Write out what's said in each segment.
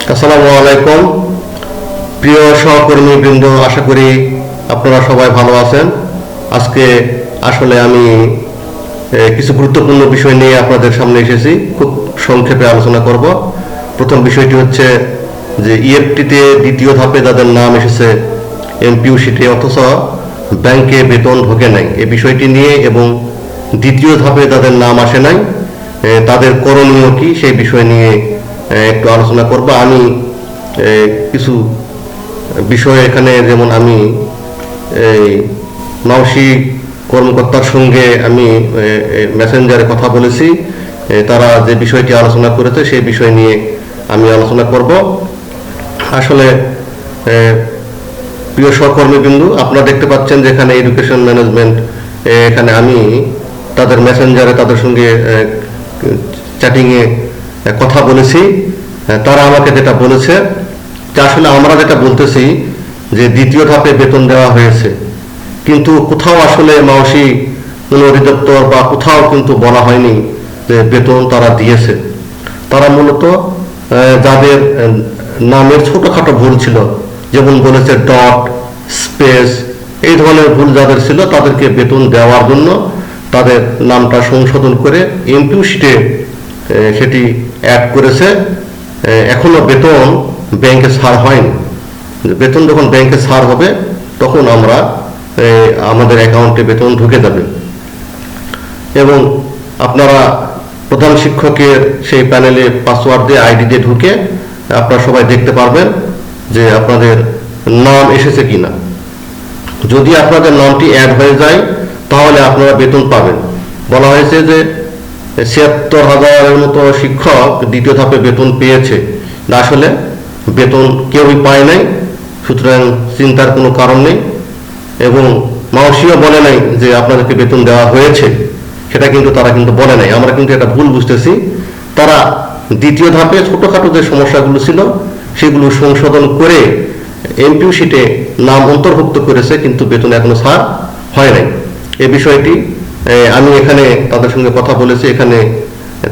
আসসালামু আলাইকুম প্রিয় সহকর্মীবৃন্দ, আশা করি আপনারা সবাই ভালো আছেন। আজকে আসলে আমি কিছু গুরুত্বপূর্ণ বিষয় নিয়ে আপনাদের সামনে এসেছি। খুব সংক্ষেপে আলোচনা করব। প্রথম বিষয়টি হচ্ছে যে ইএফটিতে দ্বিতীয় ধাপে যাদের নাম এসেছে এমপিইউ শিটে অথচ ব্যাংকে বেতন ঢোকে নাই, এই বিষয়টি নিয়ে এবং দ্বিতীয় ধাপে যাদের নাম আসে নাই তাদের করণীয় কি সেই বিষয় নিয়ে একটু আলোচনা করব। আমি কিছু বিষয় এখানে, যেমন আমি এই মাওসি কর্মকর্তার সঙ্গে আমি মেসেঞ্জারে কথা বলেছি, তারা যে বিষয়টি আলোচনা করেছে সেই বিষয় নিয়ে আমি আলোচনা করব। আসলে প্রিয় সহকর্মীবৃন্দ, আপনারা দেখতে পাচ্ছেন যে এখানে এডুকেশন ম্যানেজমেন্ট, এখানে আমি তাদের মেসেঞ্জারে তাদের সঙ্গে চ্যাটিংয়ে কথা বলেছি। তারা আমাকে যেটা বলেছে যে আসলে আমরা যেটা বলতেছি যে দ্বিতীয় ধাপে বেতন দেওয়া হয়েছে, কিন্তু কোথাও আসলে মাওসি কোন অধিদপ্তর বা কোথাও কিন্তু বলা হয়নি যে বেতন তারা দিয়েছে। তারা মূলত যাদের নামের ছোটখাটো ভুল ছিল, যেমন বলেছে ডট, স্পেস, এই ধরনের ভুল যাদের ছিল তাদেরকে বেতন দেওয়ার জন্য তাদের নামটা সংশোধন করে এমপিইউ শিটে সেটি অ্যাড করেছে। এখনো বেতন ব্যাংকে ছাড় হয়নি। বেতন যখন ব্যাংকে ছাড় হবে তখন আমরা আমাদের অ্যাকাউন্টে বেতন ঢুকে যাবে। এবং আপনারা প্রধান শিক্ষকের সেই প্যানেলে পাসওয়ার্ড দিয়ে আইডি দিয়ে ঢুকে আপনারা সবাই দেখতে পারবেন যে আপনাদের নাম এসেছে কিনা। যদি আপনাদের নামটি অ্যাড হয়ে যায় তাহলে আপনারা বেতন পাবেন। বলা হয়েছে যে ৭৬,০০০-এর মতো শিক্ষক দ্বিতীয় ধাপে বেতন পেয়েছে, আসলে বেতন কেউই পায় নাই। সুতরাং চিন্তার কোনো কারণ নেই। এবং মাওসিও বলে নাই যে আপনাদেরকে বেতন দেওয়া হয়েছে, সেটা কিন্তু তারা কিন্তু বলে নাই। আমরা কিন্তু এটা ভুল বুঝতেছি। তারা দ্বিতীয় ধাপে ছোটখাটো যে সমস্যাগুলো ছিল সেগুলো সংশোধন করে এমপিইউ শিটে নাম অন্তর্ভুক্ত করেছে, কিন্তু বেতন এখনো ছাড় হয় নাই। এই বিষয়টি আমি এখানে তাদের সঙ্গে কথা বলেছি, এখানে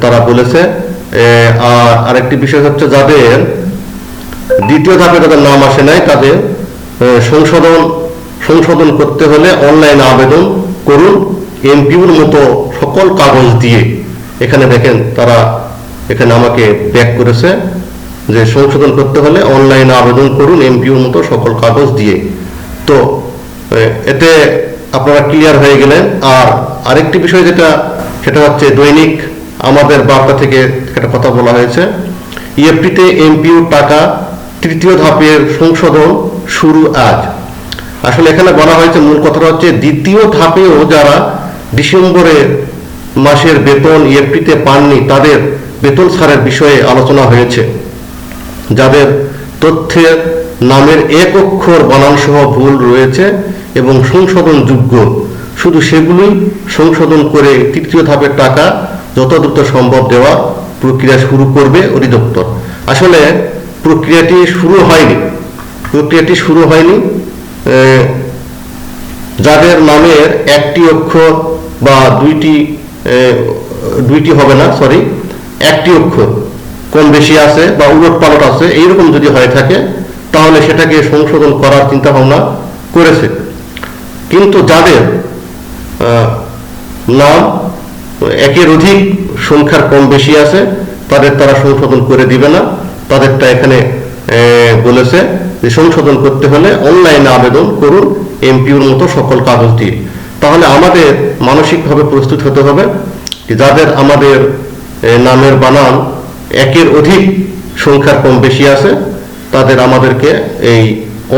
তারা বলেছে। আর আরেকটি বিষয় হচ্ছে যাদের দ্বিতীয় ধাপে যাদের নাম আসে নাই তাদের সংশোধন করতে হলে অনলাইনে আবেদন করুন এমপিইউর মতো সকল কাগজ দিয়ে। এখানে দেখেন তারা এখানে আমাকে ব্যাক করেছে যে সংশোধন করতে হলে অনলাইনে আবেদন করুন এমপিইউর মতো সকল কাগজ দিয়ে। তো এতে আপনারা ক্লিয়ার হয়ে গেলেন। আর আরেকটি বিষয় সেটা হচ্ছে দৈনিক আমাদের বার্তা থেকে একটা কথা বলা হয়েছে, ইএফটিতে এমপিইউ টাকা তৃতীয় ধাপের সংশোধন শুরু আজ। আসলে এখানে বলা হয়েছে, মূল কথাটা হচ্ছে দ্বিতীয় ধাপেও যারা ডিসেম্বরের মাসের বেতন ইএফটিতে পাননি তাদের বেতন ছাড়ের বিষয়ে আলোচনা হয়েছে। যাদের তথ্যের নামের এক অক্ষর বানান সহ ভুল রয়েছে এবং সংশোধনযোগ্য, শুধু সেগুলোই সংশোধন করে তৃতীয় ধাপের টাকা যত দ্রুত সম্ভব দেওয়ার প্রক্রিয়া শুরু করবে অধিদপ্তর। আসলে প্রক্রিয়াটি শুরু হয়নি। যাদের নামের একটি অক্ষর বা দুইটি হবে না, সরি, একটি অক্ষর কম বেশি আছে বা উলট পালট আছে, এইরকম যদি হয়ে থাকে তাহলে সেটাকে সংশোধন করার চিন্তা ভাবনা করেছে। কিন্তু যাদের নাম একের অধিক সংখ্যার কম বেশি আছে তারা সংশোধন করে দিবে না। তাদেরটা এখানে বলেছে যে সংশোধন করতে হলে অনলাইনে আবেদন করুন এমপিইউর মতো সকল কাগজ দিয়ে। তাহলে আমাদের মানসিকভাবে প্রস্তুত হতে হবে যাদের আমাদের নামের বানান একের অধিক সংখ্যার কম বেশি আছে তাদের আমাদেরকে এই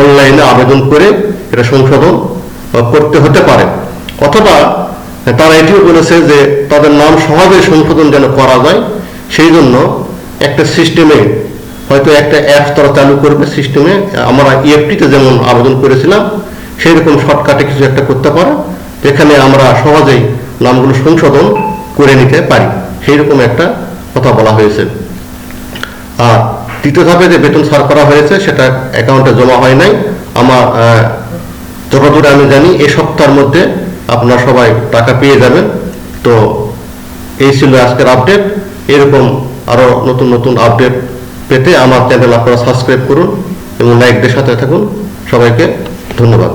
অনলাইনে আবেদন করে এটা সংশোধন করতে হতে পারে। অথবা তারা এটিও বলেছে যে তাদের নাম সহজে সংশোধন যেন করা যায়, সেই জন্য একটা সিস্টেমে হয়তো একটা অ্যাপ তারা চালু করবে। সিস্টেমে আমরা ইএফটিতে যেমন আবেদন করেছিলাম সেই রকম শর্টকাটে কিছু একটা করতে পারে, যেখানে আমরা সহজেই নামগুলো সংশোধন করে নিতে পারি, সেই রকম একটা কথা বলা হয়েছে। আর তৃতীয় ধাপে যে বেতন ছাড় করা হয়েছে সেটা অ্যাকাউন্টে জমা হয় নাই। আমার যতদূর আমি জানি এই সপ্তাহের মধ্যে আপনারা সবাই টাকা পেয়ে যাবেন। তো এই ছিল আজকের আপডেট। এরকম আরো নতুন নতুন আপডেট পেতে আমার চ্যানেল আপনারা সাবস্ক্রাইব করুন এবং লাইক দিয়ে সাথে থাকুন। সবাইকে ধন্যবাদ।